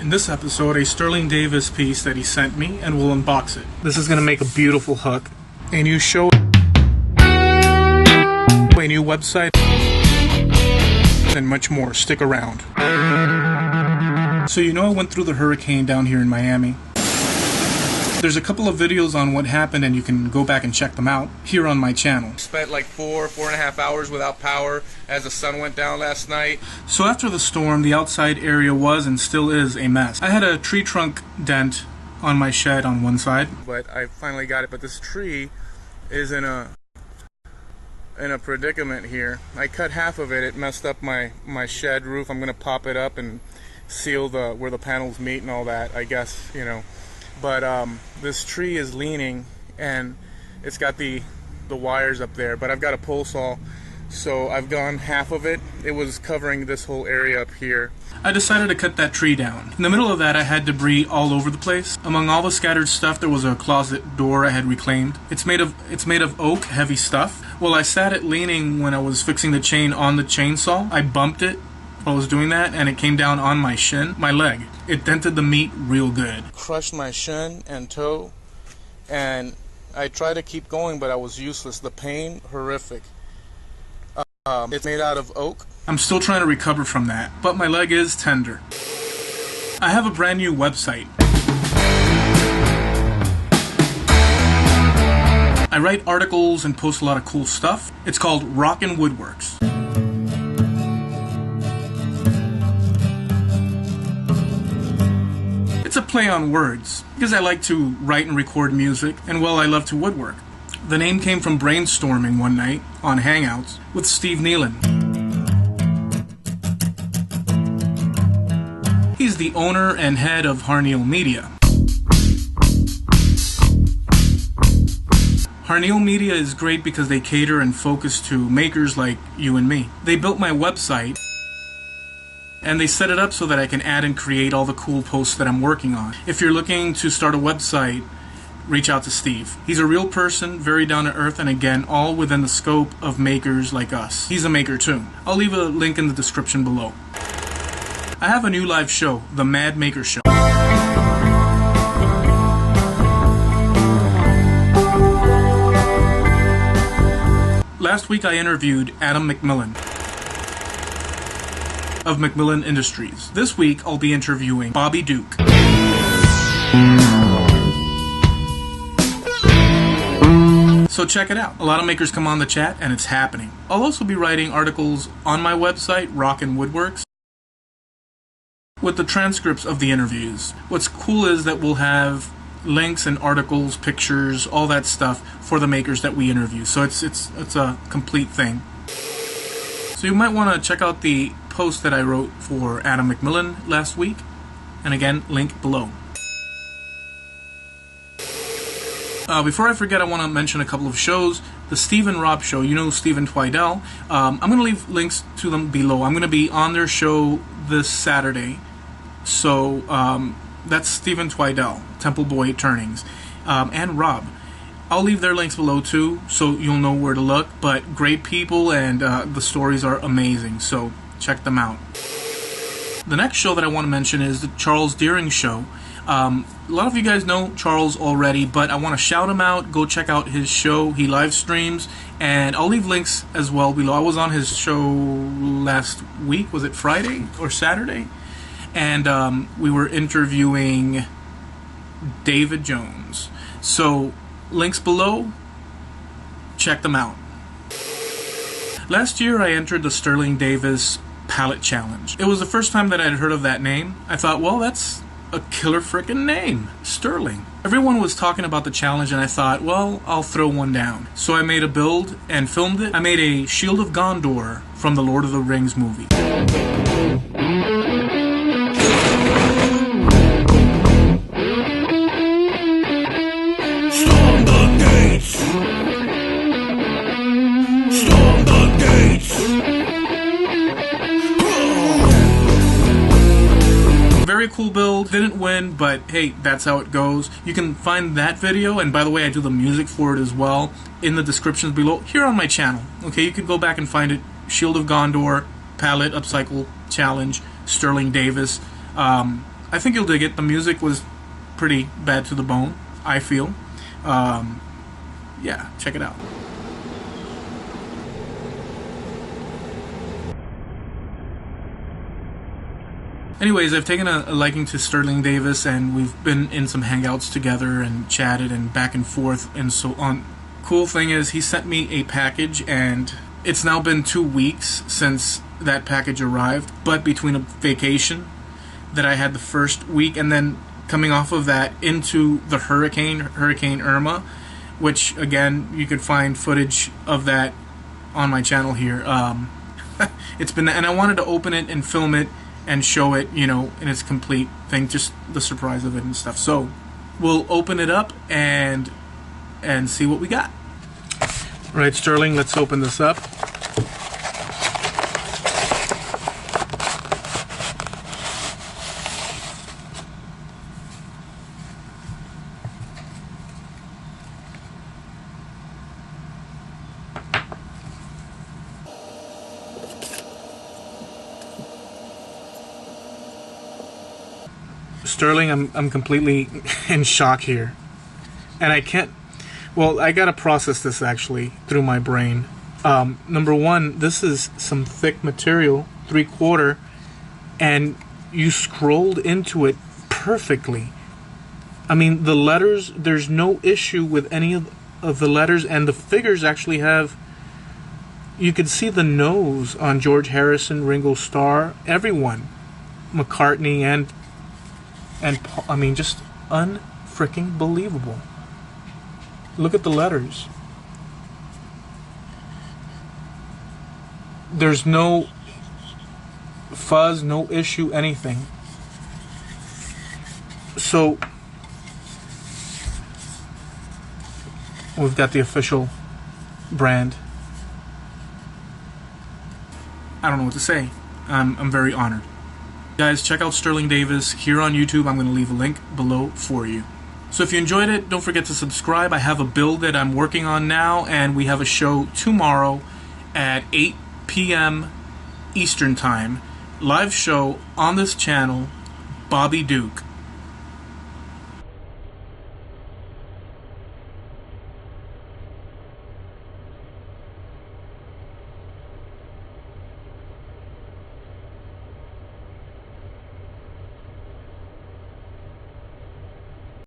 In this episode, a Sterling Davis piece that he sent me, and we'll unbox it. This is going to make a beautiful hook, a new show, a new website, and much more. Stick around. So you know I went through the hurricane down here in Miami. There's a couple of videos on what happened, and you can go back and check them out here on my channel. Spent like 4.5 hours without power as the sun went down last night. So after the storm, the outside area was and still is a mess. I had a tree trunk dent on my shed on one side, but I finally got it. But this tree is in a predicament here. I cut half of it. It messed up my shed roof. I'm gonna pop it up and seal where the panels meet and all that, I guess, you know. But this tree is leaning, and it's got the wires up there, but I've got a pole saw, so I've gone half of it. It was covering this whole area up here. I decided to cut that tree down. In the middle of that, I had debris all over the place. Among all the scattered stuff, there was a closet door I had reclaimed. It's made of oak, heavy stuff. Well, I sat it leaning when I was fixing the chain on the chainsaw. I bumped it while I was doing that, and it came down on my shin, my leg. It dented the meat real good. Crushed my shin and toe, and I tried to keep going, but I was useless. The pain, horrific. It's made out of oak. I'm still trying to recover from that, but my leg is tender. I have a brand new website. I write articles and post a lot of cool stuff. It's called Rockin' Woodworks. It's a play on words, because I like to write and record music, and well, I love to woodwork. The name came from brainstorming one night on Hangouts with Steve Nealon. He's the owner and head of Har Neil Media. Har Neil Media is great because they cater and focus to makers like you and me. They built my website, and they set it up so that I can add and create all the cool posts that I'm working on. If you're looking to start a website, reach out to Steve. He's a real person, very down to earth, and again, all within the scope of makers like us. He's a maker too. I'll leave a link in the description below. I have a new live show, The Mad Maker Show. Last week I interviewed Adam McMillen of McMillen Industries. This week I'll be interviewing Bobby Duke. So check it out. A lot of makers come on the chat, and it's happening. I'll also be writing articles on my website, Rockin' Woodworks, with the transcripts of the interviews. What's cool is that we'll have links and articles, pictures, all that stuff for the makers that we interview. So it's a complete thing. So you might want to check out the post that I wrote for Adam McMillen last week, and again, link below. Before I forget, I want to mention a couple of shows. The Steve and Rob show, you know Stephen Twidell. I'm going to leave links to them below. I'm going to be on their show this Saturday. So that's Stephen Twidell, Temple Boy Turnings, and Rob. I'll leave their links below too, so you'll know where to look. But great people, and the stories are amazing, so check them out. The next show that I want to mention is the Charles Deering show. A lot of you guys know Charles already, but I want to shout him out. Go check out his show. He live streams, and I'll leave links as well below. I was on his show last week. Was it Friday or Saturday? And we were interviewing David Jones. So links below. Check them out. Last year I entered the Sterling Davis Palette Challenge. It was the first time that I'd heard of that name. I thought, well, that's a killer frickin' name, Sterling. Everyone was talking about the challenge, and I thought, well, I'll throw one down. So I made a build and filmed it. I made a Shield of Gondor from the Lord of the Rings movie. Storm the gates! Storm the gates! Very cool build. Didn't win, but hey, that's how it goes. You can find that video, and by the way, I do the music for it as well, in the descriptions below here on my channel. Okay, you can go back and find it. Shield of Gondor, Palette Upcycle Challenge, Sterling Davis. I think you'll dig it. The music was pretty bad to the bone, I feel. Yeah, check it out. Anyways, I've taken a liking to Sterling Davis, and we've been in some hangouts together and chatted and back and forth and so on. Cool thing is, he sent me a package, and it's now been 2 weeks since that package arrived, but between a vacation that I had the first week and then coming off of that into the Hurricane Irma, which again, you can find footage of that on my channel here. It's been, and I wanted to open it and film it and show it, you know, in its complete thing, just the surprise of it and stuff. So we'll open it up and see what we got. All right, Sterling, let's open this up. Sterling, I'm completely in shock here, and I can't. Well, I gotta process this actually through my brain. Number one, this is some thick material, 3/4, and you scrolled into it perfectly. I mean, the letters, there's no issue with any of the letters, and the figures actually have. You could see the nose on George Harrison, Ringo Starr, everyone, McCartney, and I mean, just unfreaking believable. Look at the letters. There's no fuzz, no issue, anything. So we've got the official brand. I don't know what to say. I'm very honored. Guys, check out Sterling Davis here on YouTube. I'm going to leave a link below for you. So if you enjoyed it, don't forget to subscribe. I have a build that I'm working on now, and we have a show tomorrow at 8 p.m. Eastern Time. Live show on this channel, Bobby Duke.